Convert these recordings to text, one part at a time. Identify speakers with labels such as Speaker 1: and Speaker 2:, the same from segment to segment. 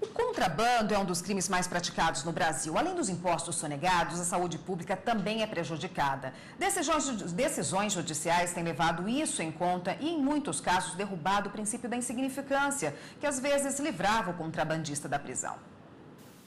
Speaker 1: O contrabando é um dos crimes mais praticados no Brasil. Além dos impostos sonegados, a saúde pública também é prejudicada. Decisões judiciais têm levado isso em conta e, em muitos casos, derrubado o princípio da insignificância, que às vezes livrava o contrabandista da prisão.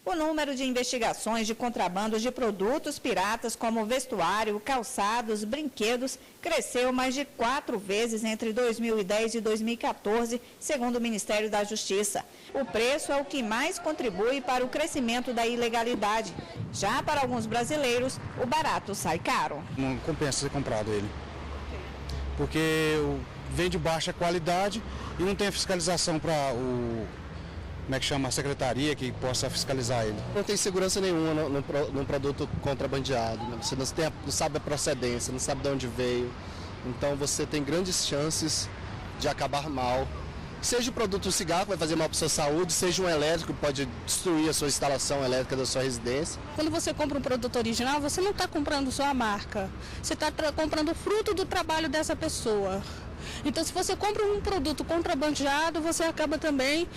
Speaker 2: O número de investigações de contrabando de produtos piratas como vestuário, calçados, brinquedos, cresceu mais de 4 vezes entre 2010 e 2014, segundo o Ministério da Justiça. O preço é o que mais contribui para o crescimento da ilegalidade. Já para alguns brasileiros, o barato sai caro.
Speaker 3: Não compensa ser comprado ele, porque vem de baixa qualidade e não tem a fiscalização para a secretaria que possa fiscalizar ele.
Speaker 4: Não tem segurança nenhuma num produto contrabandeado, né? Você não sabe a procedência, não sabe de onde veio, então você tem grandes chances de acabar mal. Seja o produto do cigarro, que vai fazer mal para a sua saúde, seja um elétrico, que pode destruir a sua instalação elétrica da sua residência.
Speaker 5: Quando você compra um produto original, você não está comprando só a marca, você está comprando o fruto do trabalho dessa pessoa. Então, se você compra um produto contrabandeado, você acaba também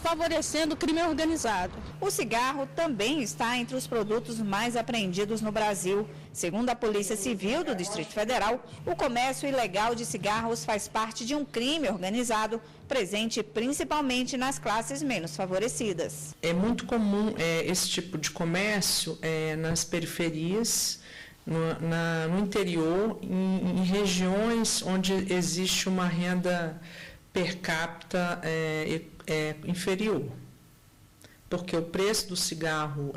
Speaker 5: favorecendo o crime organizado.
Speaker 2: O cigarro também está entre os produtos mais apreendidos no Brasil. Segundo a Polícia Civil do Distrito Federal, o comércio ilegal de cigarros faz parte de um crime organizado, presente principalmente nas classes menos favorecidas.
Speaker 6: É muito comum esse tipo de comércio nas periferias, no interior, em regiões onde existe uma renda per capita inferior. Porque o preço do cigarro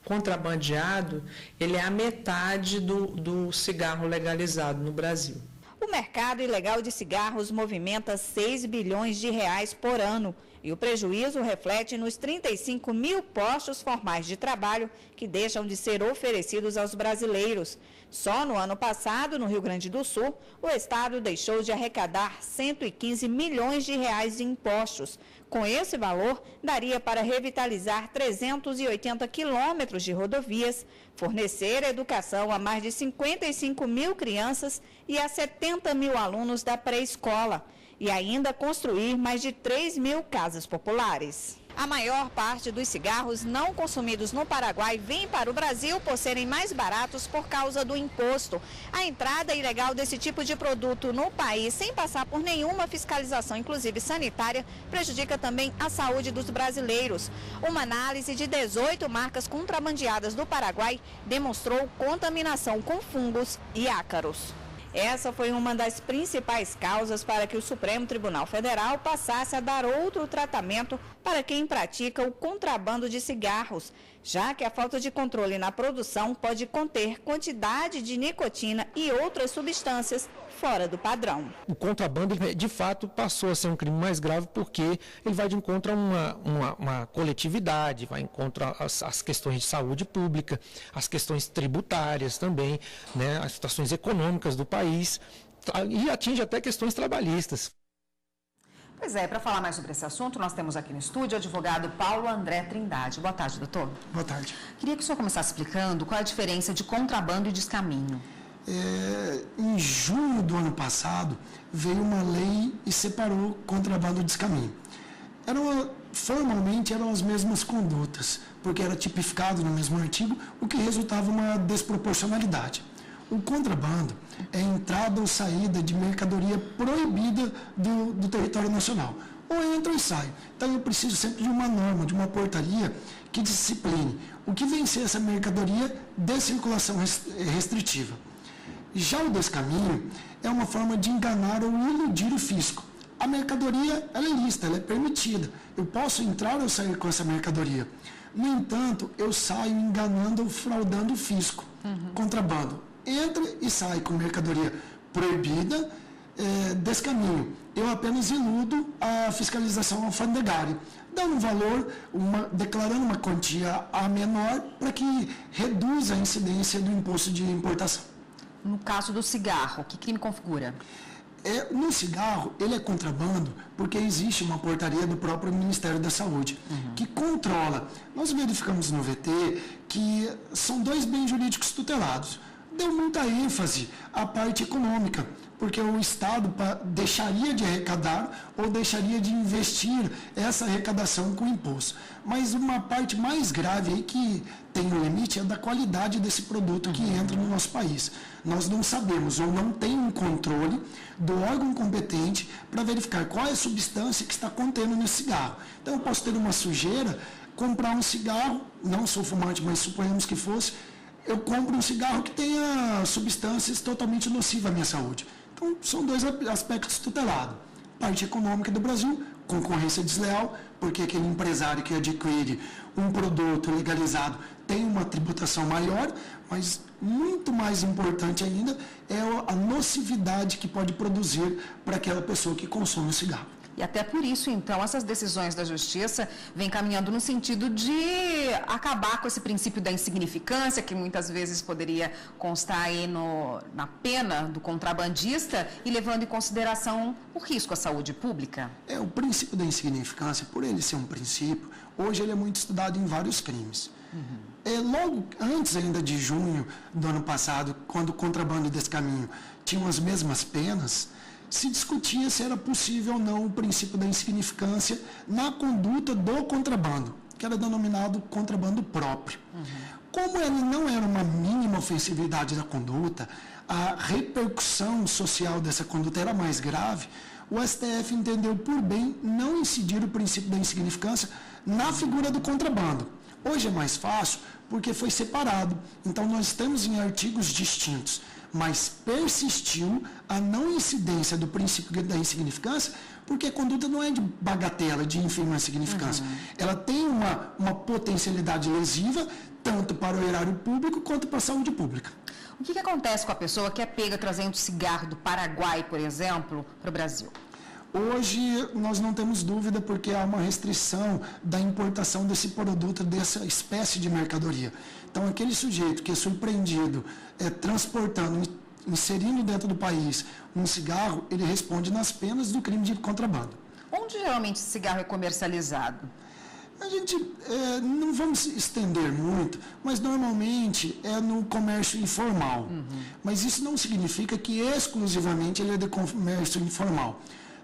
Speaker 6: contrabandeado, ele é a metade do cigarro legalizado no Brasil.
Speaker 2: O mercado ilegal de cigarros movimenta 6 bilhões de reais por ano. E o prejuízo reflete nos 35 mil postos formais de trabalho que deixam de ser oferecidos aos brasileiros. Só no ano passado, no Rio Grande do Sul, o Estado deixou de arrecadar 115 milhões de reais de impostos. Com esse valor, daria para revitalizar 380 quilômetros de rodovias, fornecer educação a mais de 55 mil crianças e a 70 mil alunos da pré-escola. E ainda construir mais de 3 mil casas populares. A maior parte dos cigarros não consumidos no Paraguai vem para o Brasil por serem mais baratos por causa do imposto. A entrada ilegal desse tipo de produto no país, sem passar por nenhuma fiscalização, inclusive sanitária, prejudica também a saúde dos brasileiros. Uma análise de 18 marcas contrabandeadas do Paraguai demonstrou contaminação com fungos e ácaros. Essa foi uma das principais causas para que o Supremo Tribunal Federal passasse a dar outro tratamento para quem pratica o contrabando de cigarros, já que a falta de controle na produção pode conter quantidade de nicotina e outras substâncias fora do padrão.
Speaker 7: O contrabando, de fato, passou a ser um crime mais grave porque ele vai de encontro a uma coletividade, vai de encontro às questões de saúde pública, as questões tributárias também, né, as situações econômicas do país, e atinge até questões trabalhistas.
Speaker 1: Pois é, para falar mais sobre esse assunto, nós temos aqui no estúdio o advogado Paulo André Trindade. Boa tarde, doutor.
Speaker 8: Boa tarde.
Speaker 1: Queria que o senhor começasse explicando qual é a diferença de contrabando e descaminho.
Speaker 8: Em junho do ano passado, veio uma lei e separou contrabando e descaminho. Formalmente eram as mesmas condutas, porque era tipificado no mesmo artigo, o que resultava uma desproporcionalidade. O contrabando é a entrada ou saída de mercadoria proibida do território nacional. Ou entra ou sai. Então eu preciso sempre de uma norma, de uma portaria que discipline o que vem ser essa mercadoria de circulação restritiva. Já o descaminho é uma forma de enganar ou iludir o fisco. A mercadoria ela é lícita, ela é permitida. Eu posso entrar ou sair com essa mercadoria. No entanto, eu saio enganando ou fraudando o fisco. Contrabando. Entra e sai com mercadoria proibida, descaminho. Eu apenas iludo a fiscalização alfandegária, dando um valor, declarando uma quantia a menor para que reduza a incidência do imposto de importação.
Speaker 1: No caso do cigarro, que crime configura?
Speaker 8: No cigarro, ele é contrabando porque existe uma portaria do próprio Ministério da Saúde que controla. Nós verificamos no VT que são 2 bens jurídicos tutelados. Deu muita ênfase à parte econômica, porque o Estado deixaria de arrecadar ou deixaria de investir essa arrecadação com imposto. Mas uma parte mais grave aí que tem um limite é da qualidade desse produto que entra no nosso país. Nós não sabemos ou não tem um controle do órgão competente para verificar qual é a substância que está contendo nesse cigarro. Então eu posso ter uma sujeira, comprar um cigarro, não sou fumante, mas suponhamos que fosse, eu compro um cigarro que tenha substâncias totalmente nocivas à minha saúde. Então, são dois aspectos tutelados. Parte econômica do Brasil, concorrência desleal, porque aquele empresário que adquire um produto legalizado tem uma tributação maior, mas muito mais importante ainda é a nocividade que pode produzir para aquela pessoa que consome o cigarro.
Speaker 1: E até por isso, então, essas decisões da Justiça vêm caminhando no sentido de acabar com esse princípio da insignificância, que muitas vezes poderia constar aí na pena do contrabandista e levando em consideração o risco à saúde pública.
Speaker 8: O princípio da insignificância, por ele ser um princípio, hoje ele é muito estudado em vários crimes. Logo antes ainda de junho do ano passado, quando o contrabando desse caminho tinha as mesmas penas, se discutia se era possível ou não o princípio da insignificância na conduta do contrabando, que era denominado contrabando próprio. Como ele não era uma mínima ofensividade da conduta, a repercussão social dessa conduta era mais grave, o STF entendeu por bem não incidir o princípio da insignificância na figura do contrabando. Hoje é mais fácil porque foi separado, então nós estamos em artigos distintos, mas persistiu a não incidência do princípio da insignificância, porque a conduta não é de bagatela, de ínfima insignificância. Ela tem uma potencialidade lesiva, tanto para o erário público quanto para a saúde pública.
Speaker 1: O que acontece com a pessoa que é pega trazendo cigarro do Paraguai, por exemplo, para o Brasil?
Speaker 8: Hoje nós não temos dúvida porque há uma restrição da importação desse produto, dessa espécie de mercadoria. Então aquele sujeito que é surpreendido transportando, inserindo dentro do país um cigarro, ele responde nas penas do crime de contrabando.
Speaker 1: Onde geralmente esse cigarro é comercializado?
Speaker 8: A gente não vamos estender muito, mas normalmente é no comércio informal. Mas isso não significa que exclusivamente ele é de comércio informal.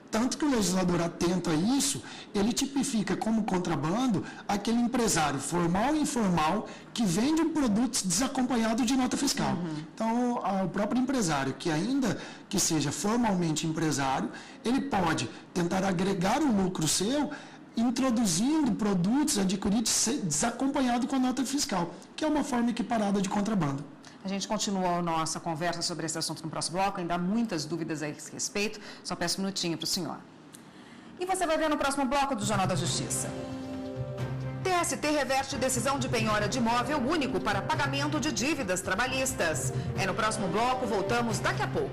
Speaker 8: Tanto que o legislador, atento a isso, ele tipifica como contrabando aquele empresário formal e informal que vende produtos desacompanhados de nota fiscal. Então, o próprio empresário, que ainda que seja formalmente empresário, ele pode tentar agregar o lucro seu introduzindo produtos adquiridos desacompanhados com a nota fiscal, que é uma forma equiparada de contrabando.
Speaker 1: A gente continua a nossa conversa sobre esse assunto no próximo bloco, ainda há muitas dúvidas a esse respeito, só peço um minutinho para o senhor. E você vai ver no próximo bloco do Jornal da Justiça. TST reverte decisão de penhora de imóvel único para pagamento de dívidas trabalhistas. É no próximo bloco, voltamos daqui a pouco.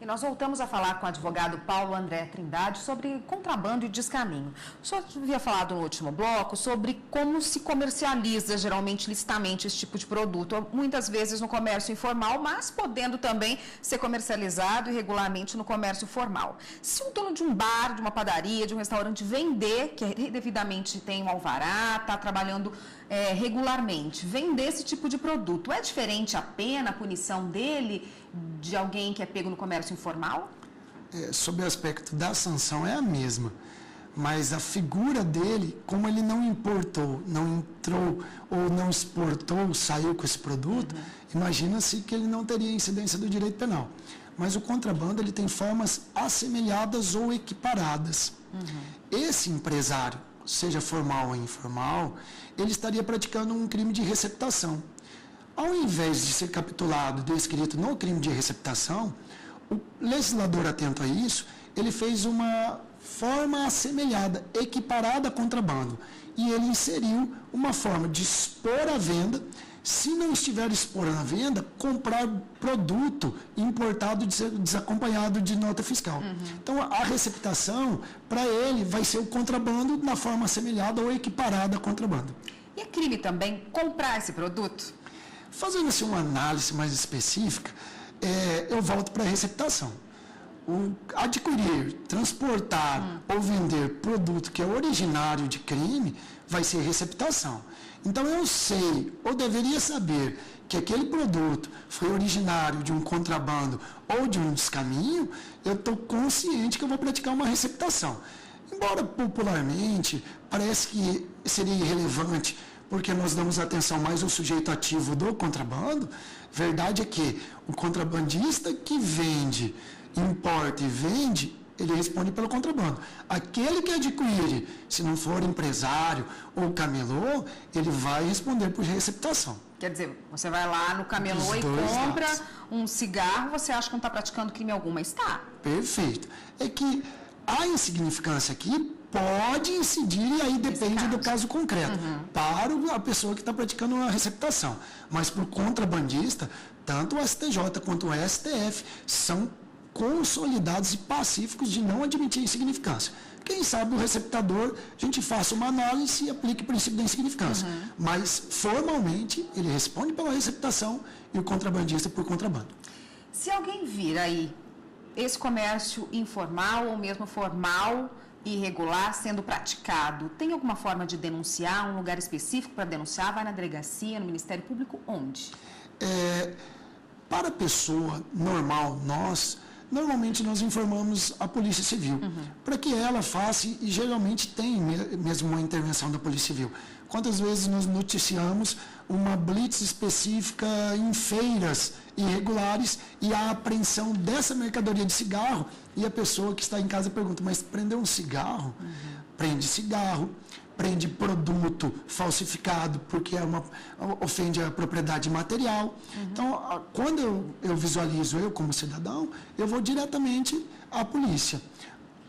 Speaker 1: Nós voltamos a falar com o advogado Paulo André Trindade sobre contrabando e descaminho. O senhor havia falado no último bloco sobre como se comercializa geralmente licitamente esse tipo de produto, muitas vezes no comércio informal, mas podendo também ser comercializado irregularmente no comércio formal. Se um dono de um bar, de uma padaria, de um restaurante vender, que devidamente tem um alvará, está trabalhando regularmente, vender esse tipo de produto, é diferente a pena, a punição dele de alguém que é pego no comércio informal?
Speaker 8: Sob o aspecto da sanção é a mesma, mas a figura dele, como ele não importou, não entrou ou não exportou, saiu com esse produto, imagina-se que ele não teria incidência do direito penal. Mas o contrabando ele tem formas assemelhadas ou equiparadas. Esse empresário, seja formal ou informal, ele estaria praticando um crime de receptação. Ao invés de ser capitulado, descrito no crime de receptação, o legislador, atento a isso, ele fez uma forma assemelhada, equiparada a contrabando. E ele inseriu uma forma de expor à venda, se não estiver expondo à venda, comprar produto importado desacompanhado de nota fiscal. Então, a receptação, para ele, vai ser o contrabando na forma assemelhada ou equiparada a contrabando.
Speaker 1: E é crime também comprar esse produto?
Speaker 8: Fazendo assim, uma análise mais específica, eu volto para a receptação. adquirir, transportar ou vender produto que é originário de crime vai ser receptação. Então eu sei, ou deveria saber, que aquele produto foi originário de um contrabando ou de um descaminho, eu estou consciente que eu vou praticar uma receptação. Embora popularmente parece que seria irrelevante, porque nós damos atenção mais ao sujeito ativo do contrabando, verdade é que o contrabandista que vende, importa e vende, ele responde pelo contrabando. Aquele que adquire, se não for empresário ou camelô, ele vai responder por receptação.
Speaker 1: Quer dizer, você vai lá no camelô e compra um cigarro, você acha que não está praticando crime algum, mas está.
Speaker 8: Perfeito. É que a insignificância aqui pode incidir, e aí depende do caso concreto, para a pessoa que está praticando a receptação. Mas para o contrabandista, tanto o STJ quanto o STF são consolidados e pacíficos de não admitir insignificância. Quem sabe o receptador, a gente faça uma análise e aplique o princípio da insignificância. Mas, formalmente, ele responde pela receptação e o contrabandista por contrabando.
Speaker 1: Se alguém vir aí esse comércio informal ou mesmo formal e irregular sendo praticado, tem alguma forma de denunciar, um lugar específico para denunciar? Vai na delegacia, no Ministério Público, onde?
Speaker 8: Para a pessoa normal, normalmente nós informamos a Polícia Civil, para que ela faça, e geralmente tem mesmo uma intervenção da Polícia Civil. Quantas vezes nós noticiamos uma blitz específica em feiras irregulares e a apreensão dessa mercadoria de cigarro, e a pessoa que está em casa pergunta, mas prendeu um cigarro? Prende cigarro, prende produto falsificado, porque ofende a propriedade material. Então, quando eu visualizo, eu como cidadão, eu vou diretamente à polícia.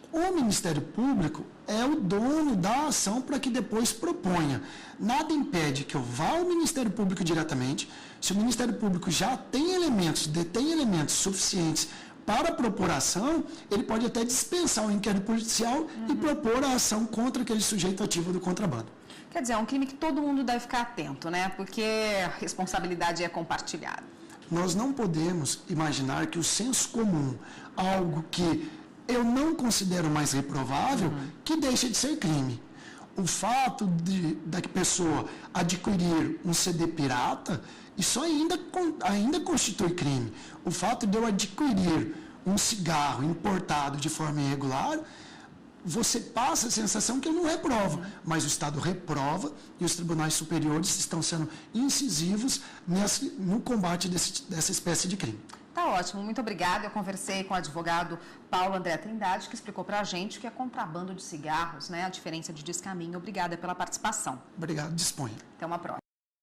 Speaker 8: O Ministério Público é o dono da ação para que depois proponha. Nada impede que eu vá ao Ministério Público diretamente. Se o Ministério Público já tem detém elementos suficientes para propor a ação, ele pode até dispensar o inquérito policial e propor a ação contra aquele sujeito ativo do contrabando.
Speaker 1: Quer dizer, é um crime que todo mundo deve ficar atento, né? Porque a responsabilidade é compartilhada.
Speaker 8: Nós não podemos imaginar que o senso comum, algo que eu não considero mais reprovável, que deixa de ser crime. O fato da pessoa adquirir um CD pirata, isso ainda constitui crime. O fato de eu adquirir um cigarro importado de forma irregular, você passa a sensação que ele não reprova, mas o Estado reprova e os tribunais superiores estão sendo incisivos no combate dessa espécie de crime.
Speaker 1: Tá ótimo, muito obrigada. Eu conversei com o advogado Paulo André Trindade, que explicou pra gente o que é contrabando de cigarros, né? A diferença de descaminho. Obrigada pela participação.
Speaker 8: Obrigado, disponha.
Speaker 1: Até uma próxima.